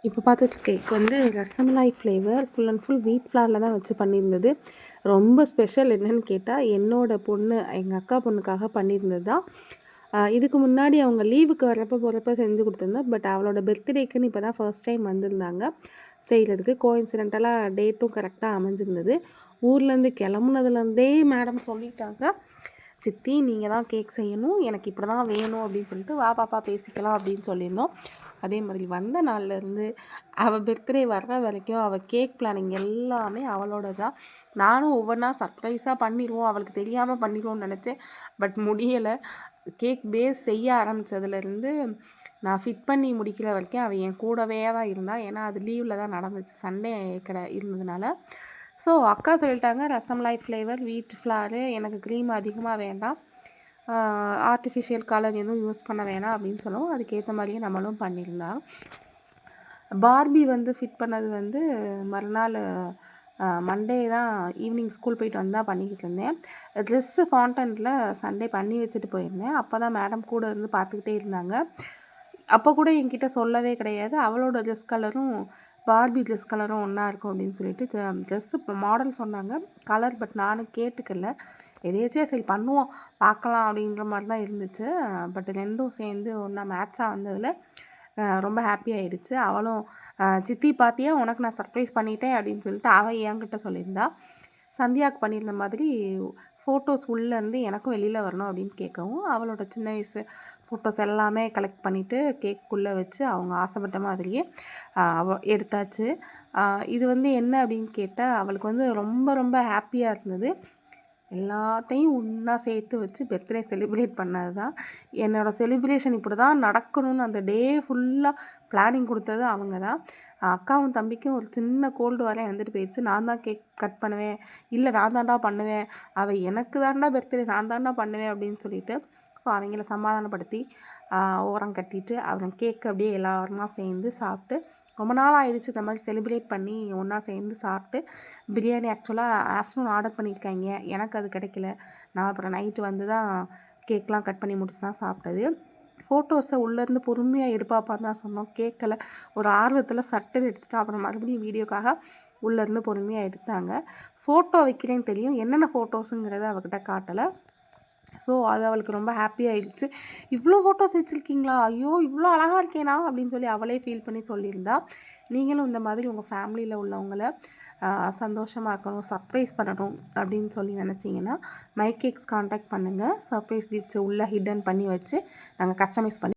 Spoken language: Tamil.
இப்போ பார்த்துட்டு கேக் வந்து rasmalai flavour full and full வீட் ஃப்ளாரில் தான் வச்சு பண்ணியிருந்தது. ரொம்ப ஸ்பெஷல் என்னன்னு கேட்டால், என்னோட பொண்ணு எங்கள் அக்கா பொண்ணுக்காக பண்ணியிருந்தது தான். இதுக்கு முன்னாடி அவங்க லீவுக்கு வரப்போ போகிறப்ப செஞ்சு கொடுத்துருந்தேன். பட் அவளோட பர்த்டேக்குன்னு இப்போ தான் ஃபர்ஸ்ட் டைம் வந்திருந்தாங்க செய்கிறதுக்கு. கோஇன்சிடென்டலாக டேட்டும் கரெக்டாக அமைஞ்சிருந்தது. ஊர்லேருந்து கிளம்புனதுலேருந்தே மேடம் சொல்லிட்டாங்க, சித்தி நீங்கள் தான் கேக் செய்யணும், எனக்கு இப்படி தான் வேணும் அப்படின்னு சொல்லிட்டு, வா பாப்பா பேசிக்கலாம் அப்படின்னு சொல்லியிருந்தோம். அதே மாதிரி வந்த நாள்லேருந்து அவள் பர்த்டே வர்ற வரைக்கும் அவள் கேக் பிளானிங் எல்லாமே அவளோட தான். நானும் ஒவ்வொன்றா சர்ப்ரைஸாக பண்ணிடுவோம், அவளுக்கு தெரியாமல் பண்ணிடுவோம்னு நினச்சேன். பட் முடியலை. கேக் பேஸ் செய்ய ஆரம்பித்ததுலேருந்து நான் ஃபிட் பண்ணி முடிக்கிற வரைக்கும் அவள் என் கூடவே தான் இருந்தாள். ஏன்னா அது லீவில் தான் நடந்துச்சு, சண்டே இருந்ததுனால. ஸோ அக்கா சொல்லிட்டாங்க, ரசமலாய் ஃப்ளேவர் வீட் ஃப்ளாரு, எனக்கு க்ரீம் அதிகமாக வேண்டாம், ஆர்டிஃபிஷியல் கலர் எதுவும் யூஸ் பண்ண வேணாம் அப்படின்னு சொல்லவும் அதுக்கேற்ற மாதிரியே நம்மளும் பண்ணியிருந்தோம். பார்பி வந்து ஃபிட் பண்ணது வந்து மறுநாள் மண்டே தான் ஈவினிங் ஸ்கூல் போயிட்டு வந்தால் பண்ணிக்கிட்டு இருந்தேன். ட்ரெஸ்ஸு ஃபாண்டனில் சண்டே பண்ணி வச்சுட்டு போயிருந்தேன். அப்போ தான் மேடம் கூட இருந்து பார்த்துக்கிட்டே இருந்தாங்க. அப்போ கூட என்கிட்ட சொல்லவே கிடையாது, அவளோட ட்ரெஸ் கலரும் பார்பி ட்ரெஸ் கலரும் ஒன்றா இருக்கும் அப்படின்னு சொல்லிட்டு ட்ரெஸ்ஸு மாடல் சொன்னாங்க, கலர் பட் நானும் கேட்டுக்கல. எதேச்சியாக சரி பண்ணுவோம் பார்க்கலாம் அப்படின்ற மாதிரி தான் இருந்துச்சு. பட் ரெண்டும் சேர்ந்து ஒன்றா மேட்சாக வந்ததில் ரொம்ப ஹாப்பி ஆகிடுச்சு. அவளும் சித்தி பார்த்தியா உனக்கு நான் சர்ப்ரைஸ் பண்ணிட்டேன் அப்படின்னு சொல்லிட்டு அவள் என்கிட்ட சொல்லியிருந்தா. சந்தியாவுக்கு பண்ணியிருந்த மாதிரி ஃபோட்டோஸ் உள்ளேருந்து எனக்கும் வெளியில் வரணும் அப்படின்னு கேட்கவும், அவளோட சின்ன வயசு ஃபோட்டோஸ் எல்லாமே கலெக்ட் பண்ணிவிட்டு கேக்குள்ளே வச்சு அவங்க ஆசைப்பட்ட மாதிரியே எடுத்தாச்சு. இது வந்து என்ன அப்படின்னு கேட்டால், அவளுக்கு வந்து ரொம்ப ரொம்ப ஹாப்பியாக இருந்தது. எல்லாத்தையும் ஒன்றா சேர்த்து வச்சு பர்த்டே செலிப்ரேட் பண்ணது தான். என்னோடய செலிப்ரேஷன் இப்படி தான் நடக்கணும்னு அந்த டே ஃபுல்லாக பிளானிங் கொடுத்தது அவங்க தான். அக்காவும் தம்பிக்கும் ஒரு சின்ன கோல்டு வரையும் வந்துட்டு போயிடுச்சு. நான் தான் கேக் கட் பண்ணுவேன், இல்லை நான் தாண்டா பண்ணுவேன், அவள் எனக்கு தாண்டா பர்த்டே நான் தாண்டா பண்ணுவேன் அப்படின்னு சொல்லிட்டு, ஸோ அவங்கள சமாதானப்படுத்தி ஓரம் கட்டிட்டு அவங்க கேக் அப்படியே எல்லாருமா சேர்ந்து சாப்பிட்டு, ரொம்ப நாள் ஆகிடுச்சு இந்த மாதிரி செலிப்ரேட் பண்ணி ஒன்றா சேர்ந்து சாப்பிட்டு. பிரியாணி ஆக்சுவலாக ஆஃப்டர்நூன் ஆர்டர் பண்ணியிருக்காங்க, எனக்கு அது கிடைக்கல. நான் அப்புறம் நைட்டு வந்து தான் கேக்லாம் கட் பண்ணி முடிச்சு தான் சாப்பிட்டது. ஃபோட்டோஸை உள்ளேருந்து பொறுமையாக எடுப்பாப்பான்னு தான் சொன்னோம், கேட்கல. ஒரு ஆர்வத்தில் சட்டுன்னு எடுத்துட்டோம். அப்புறம் மறுபடியும் வீடியோக்காக உள்ளேருந்து பொறுமையாக எடுத்தாங்க. ஃபோட்டோ வைக்கிறேன்னு தெரியும், என்னென்ன ஃபோட்டோஸுங்கிறத அவகிட்ட காட்டலை. ஸோ அது அவளுக்கு ரொம்ப ஹாப்பி ஆகிடுச்சு. இவ்வளோ ஃபோட்டோஸ் வச்சுருக்கீங்களா, ஐயோ இவ்வளோ அழகாக இருக்கேனா அப்படின்னு சொல்லி அவளே ஃபீல் பண்ணி சொல்லியிருந்தா. நீங்களும் இந்த மாதிரி உங்கள் ஃபேமிலியில் உள்ளவங்கள சந்தோஷமாக இருக்கணும், சர்ப்ரைஸ் பண்ணணும் அப்படின்னு சொல்லி நினச்சிங்கன்னா மை கேக்ஸ் காண்டாக்ட் பண்ணுங்கள். சர்ப்ரைஸ் கிஃப்ட்ஸ் உள்ளே ஹிடன் பண்ணி வச்சு நாங்கள் கஸ்டமைஸ் பண்ணி